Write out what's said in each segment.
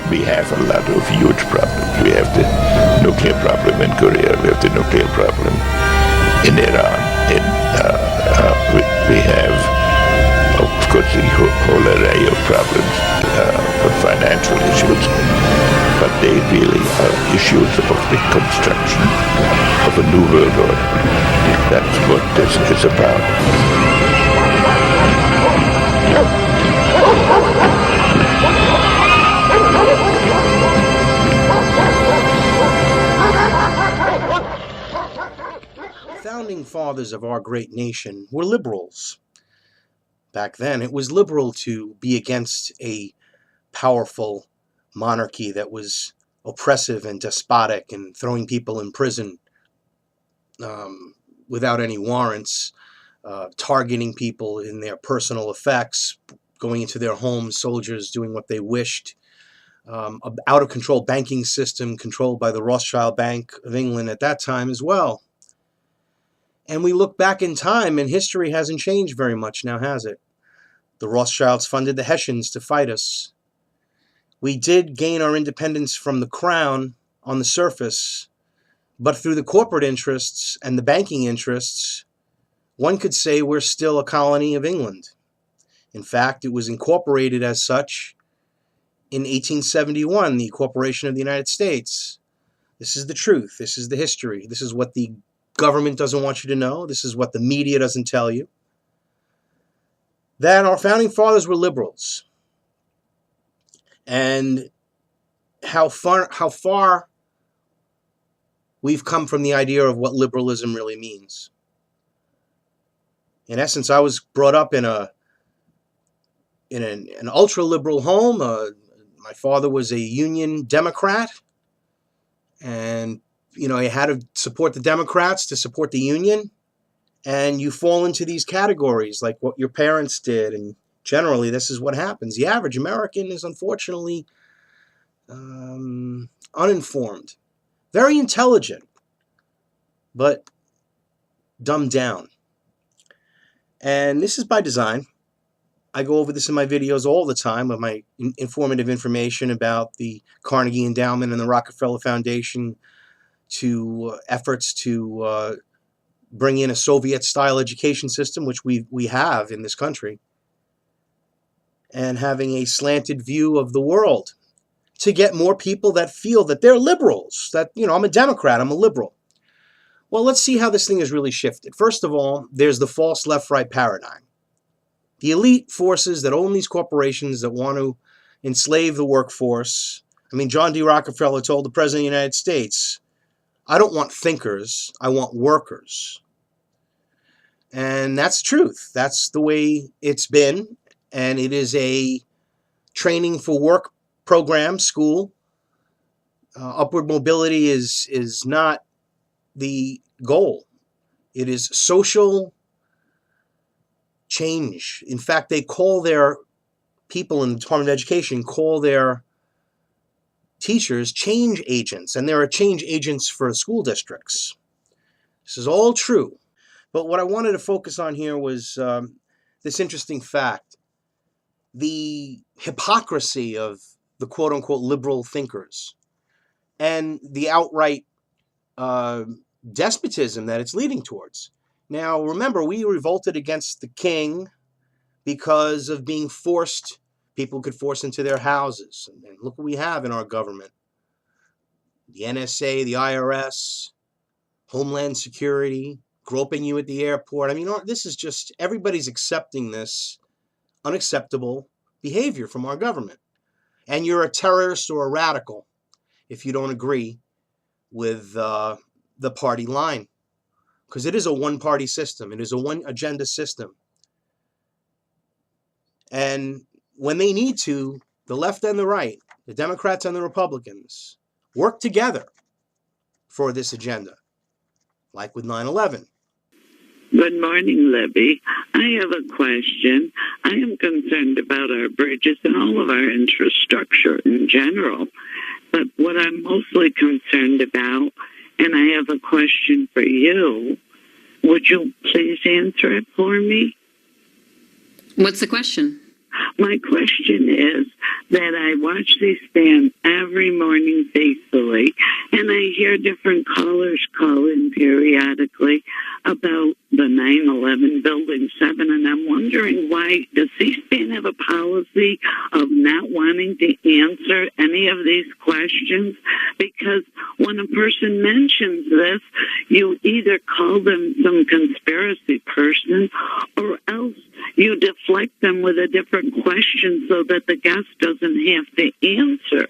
we have a lot of huge problems. We have the nuclear problem in Korea. We have the nuclear problem in Iran. We have, of course, the whole array of problems, financial issues, but they really are issues of the construction of a new world order. That's what this is about. Founding fathers of our great nation were liberals. Back then, it was liberal to be against a powerful monarchy that was oppressive and despotic and throwing people in prison without any warrants, targeting people in their personal effects, going into their homes, soldiers doing what they wished, out-of-control banking system controlled by the Rothschild Bank of England at that time as well. And we look back in time, and history hasn't changed very much now, has it? The Rothschilds funded the Hessians to fight us. We did gain our independence from the crown on the surface, but through the corporate interests and the banking interests, one could say we're still a colony of England. In fact, it was incorporated as such in 1871, the Corporation of the United States. This is the truth. This is the history. This is what the government doesn't want you to know. This is what the media doesn't tell you. That our founding fathers were liberals. And how far we've come from the idea of what liberalism really means. In essence, I was brought up in an ultra-liberal home. My father was a Union Democrat, and you had to support the Democrats to support the Union, and you fall into these categories like what your parents did, and generally this is what happens. The average American is unfortunately uninformed, very intelligent, but dumbed down. And this is by design. I go over this in my videos all the time with my informative information about the Carnegie Endowment and the Rockefeller Foundation, to efforts to bring in a Soviet-style education system, which we have in this country, and having a slanted view of the world to get more people that feel that they're liberals, that, I'm a Democrat, I'm a liberal. Well, let's see how this thing has really shifted. First of all, there's the false left-right paradigm. The elite forces that own these corporations that want to enslave the workforce. John D. Rockefeller told the President of the United States, I don't want thinkers, I want workers. And that's truth. That's the way it's been. And it is a training for work program, school. Upward mobility is not the goal. It is social change. In fact, they call their people in the Department of Education, call their teachers change agents, and there are change agents for school districts. This is all true. But what I wanted to focus on here was this interesting fact. The hypocrisy of the quote-unquote liberal thinkers and the outright despotism that it's leading towards. Now, remember, we revolted against the king because of being forced. People could force into their houses. And look what we have in our government. The NSA, the IRS, Homeland Security, groping you at the airport. This is just, everybody's accepting this unacceptable behavior from our government. And you're a terrorist or a radical if you don't agree with the party line. Because it is a one-party system. It is a one-agenda system. And when they need to, the left and the right, the Democrats and the Republicans, work together for this agenda, like with 9/11. Good morning, Libby. I have a question. I am concerned about our bridges and all of our infrastructure in general. But what I'm mostly concerned about, and I have a question for you, would you please answer it for me? What's the question? My question is that I watch C-SPAN every morning faithfully, and I hear different callers call in periodically about the 9/11 Building 7, and I'm wondering why does C-SPAN have a policy of not wanting to answer any of these questions? Because when a person mentions this, you either call them some conspiracy person or else you deflect them with a different question so that the guest doesn't have to answer.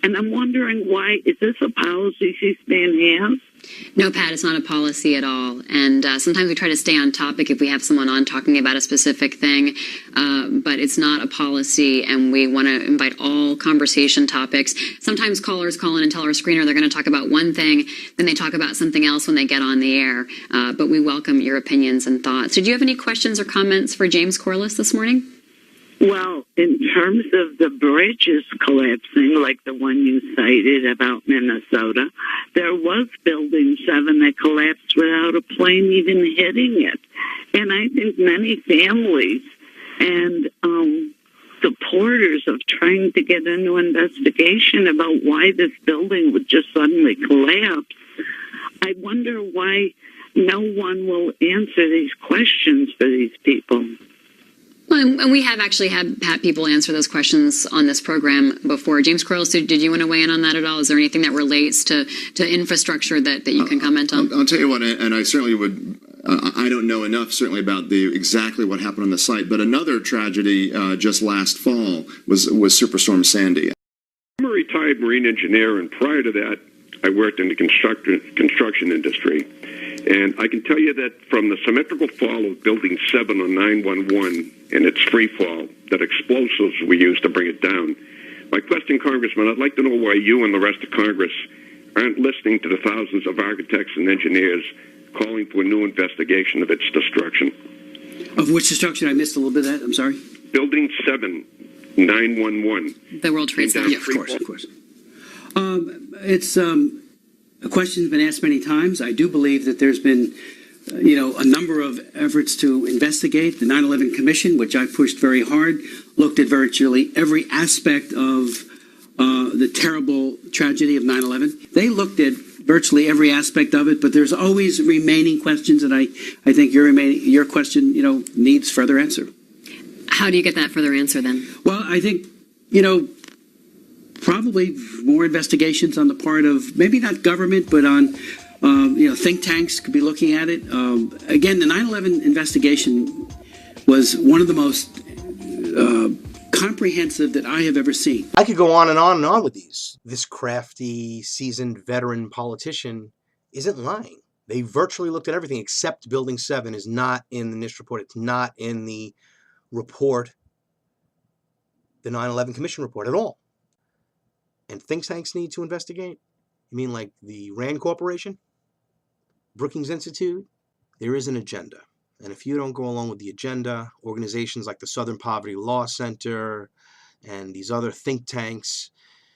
And I'm wondering why, is this a policy C-SPAN has? No, Pat, it's not a policy at all. And sometimes we try to stay on topic if we have someone on talking about a specific thing, but it's not a policy, and we want to invite all conversation topics. Sometimes callers call in and tell our screener they're going to talk about one thing, then they talk about something else when they get on the air. But we welcome your opinions and thoughts. Did you have any questions or comments for James Corliss this morning? Well, in terms of the bridges collapsing, like the one you cited about Minnesota, there was Building 7 that collapsed without a plane even hitting it. And I think many families and supporters of trying to get into investigation about why this building would just suddenly collapse, I wonder why no one will answer these questions for these people. Well, and we have actually had people answer those questions on this program before. James Corliss, did you want to weigh in on that at all? Is there anything that relates to infrastructure that you can comment on? I'll tell you what, and I certainly would. I don't know enough certainly about exactly what happened on the site, but another tragedy just last fall was Superstorm Sandy. I'm a retired Marine engineer, and prior to that, I worked in the construction industry. And I can tell you that from the symmetrical fall of Building 7 on 9/11 and its free fall, that explosives were used to bring it down. My question, Congressman, I'd like to know why you and the rest of Congress aren't listening to the thousands of architects and engineers calling for a new investigation of its destruction. Of which destruction? I missed a little bit of that. I'm sorry. Building 7, 9/11. The World Trade Center. Yeah, of course. It's a question's been asked many times. I do believe that there's been, a number of efforts to investigate. The 9/11 Commission, which I pushed very hard, looked at virtually every aspect of the terrible tragedy of 9/11. They looked at virtually every aspect of it, but there's always remaining questions, and I think your question, needs further answer. How do you get that further answer then? Well, I think, probably more investigations on the part of maybe not government, but on think tanks could be looking at it. Again, the 9/11 investigation was one of the most comprehensive that I have ever seen. I could go on and on and on with these. This crafty, seasoned veteran politician isn't lying. They virtually looked at everything except Building 7 is not in the NIST report. It's not in the report, the 9/11 Commission report at all. And think tanks need to investigate? You mean like the RAND Corporation? Brookings Institute? There is an agenda. And if you don't go along with the agenda, organizations like the Southern Poverty Law Center and these other think tanks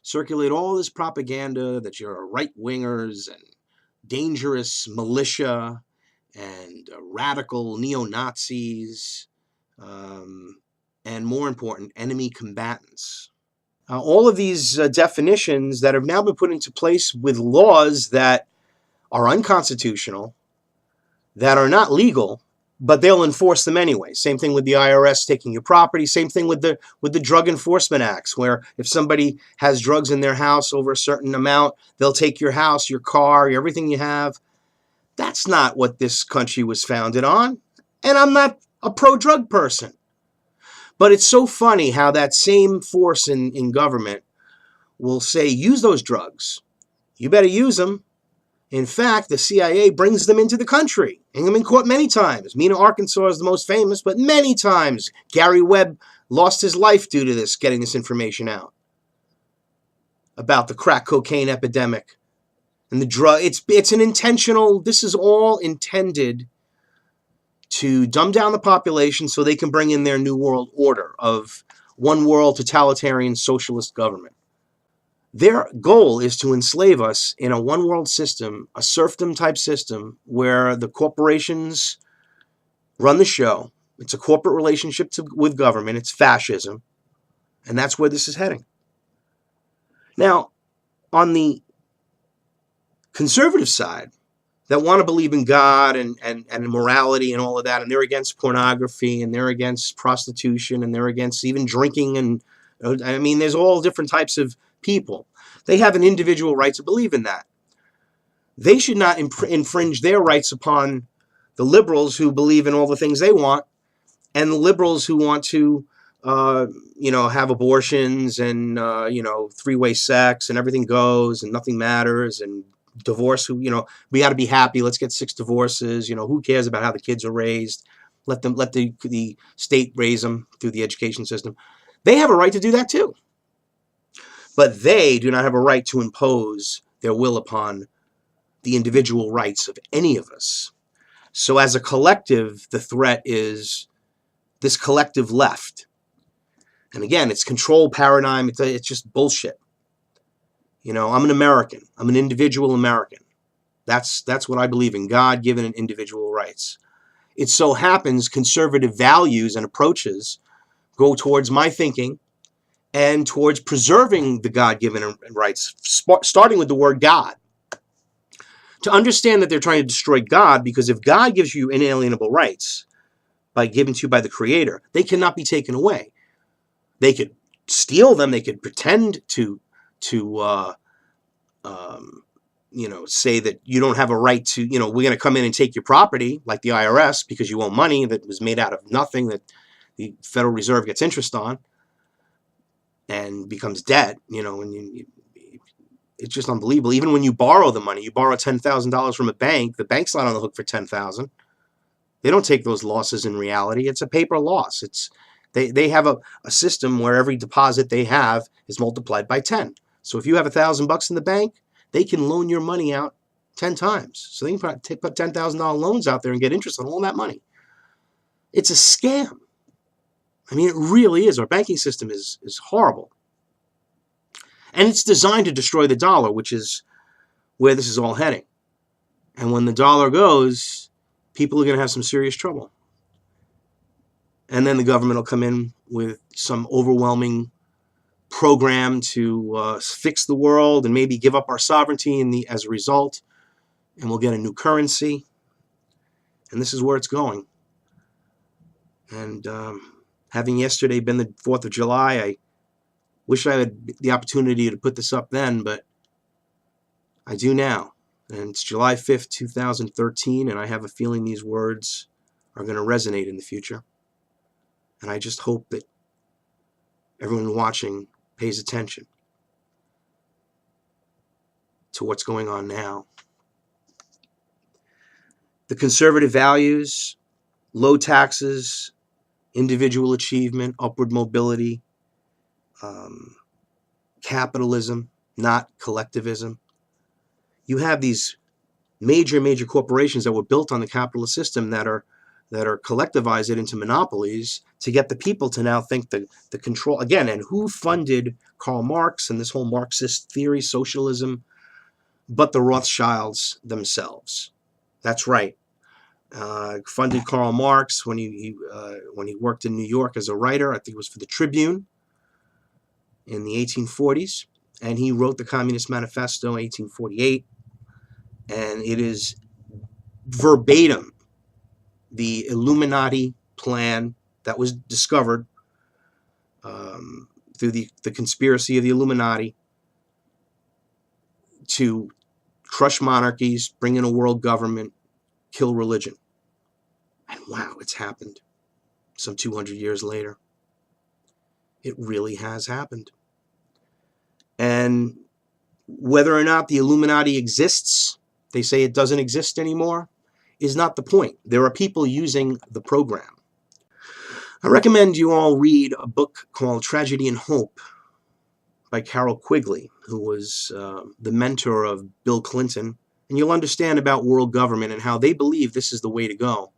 circulate all this propaganda that you're right-wingers and dangerous militia and radical neo-Nazis and, more important, enemy combatants. All of these definitions that have now been put into place with laws that are unconstitutional, that are not legal, but they'll enforce them anyway. Same thing with the IRS taking your property. Same thing with the Drug Enforcement Acts, where if somebody has drugs in their house over a certain amount, they'll take your house, your car, everything you have. That's not what this country was founded on. And I'm not a pro-drug person. But it's so funny how that same force in government will say, use those drugs. You better use them. In fact, the CIA brings them into the country. And they've been caught many times. Mena, Arkansas is the most famous, but many times Gary Webb lost his life due to this, getting this information out about the crack cocaine epidemic and the drug. It's an intentional, this is all intended to dumb down the population so they can bring in their new world order of one world totalitarian socialist government. Their goal is to enslave us in a one world system, a serfdom type system where the corporations run the show It's a corporate relationship with government. It's fascism. And that's where this is heading. Now, on the conservative side, that want to believe in God and morality and all of that, and they're against pornography, and they're against prostitution, and they're against even drinking, and I mean, there's all different types of people. They have an individual right to believe in that. They should not infringe their rights upon the liberals who believe in all the things they want, and the liberals who want to, have abortions and, three-way sex and everything goes and nothing matters and divorce. We got to be happy. Let's get 6 divorces. Who cares about how the kids are raised? Let the state raise them through the education system. They have a right to do that too. But they do not have a right to impose their will upon the individual rights of any of us. So as a collective, the threat is this collective left. And again, it's control paradigm. It's just bullshit. I'm an American. I'm an individual American. That's what I believe in, God-given and individual rights. It so happens conservative values and approaches go towards my thinking and towards preserving the God-given rights, starting with the word God. To understand that they're trying to destroy God, because if God gives you inalienable rights, given to you by the Creator, they cannot be taken away. They could steal them. They could pretend to say that you don't have a right to, we're going to come in and take your property, like the IRS, because you owe money that was made out of nothing that the Federal Reserve gets interest on and becomes debt, and it's just unbelievable. Even when you borrow the money, you borrow $10,000 from a bank, the bank's not on the hook for $10,000. They don't take those losses in reality. It's a paper loss. They have a system where every deposit they have is multiplied by 10. So if you have $1,000 in the bank, they can loan your money out 10 times. So they can put $10,000 loans out there and get interest on all that money. It's a scam. I mean, it really is. Our banking system is horrible. And it's designed to destroy the dollar, which is where this is all heading. And when the dollar goes, people are going to have some serious trouble. And then the government will come in with some overwhelming program to fix the world and maybe give up our sovereignty as a result. And we'll get a new currency. And this is where it's going. And having yesterday been the 4th of July, I wish I had the opportunity to put this up then, but I do now. And it's July 5th, 2013, and I have a feeling these words are going to resonate in the future. And I just hope that everyone watching pays attention to what's going on now. The conservative values, low taxes, individual achievement, upward mobility, capitalism, not collectivism. You have these major corporations that were built on the capitalist system that are collectivized into monopolies to get the people to now think the control again. And who funded Karl Marx and this whole Marxist theory, socialism, but the Rothschilds themselves? That's right. Funded Karl Marx when he worked in New York as a writer. I think it was for the Tribune in the 1840s, and he wrote the Communist Manifesto in 1848, and it is verbatim the Illuminati plan that was discovered through the conspiracy of the Illuminati to crush monarchies, bring in a world government, kill religion. And wow, it's happened some 200 years later. It really has happened. And whether or not the Illuminati exists, they say it doesn't exist anymore, is not the point. There are people using the program. I recommend you all read a book called Tragedy and Hope by Carol Quigley, who was the mentor of Bill Clinton. And you'll understand about world government and how they believe this is the way to go.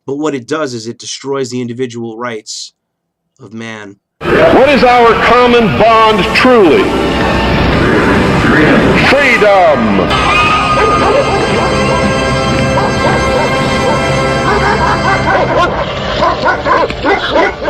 But what it does is it destroys the individual rights of man. What is our common bond truly? Freedom! Yes.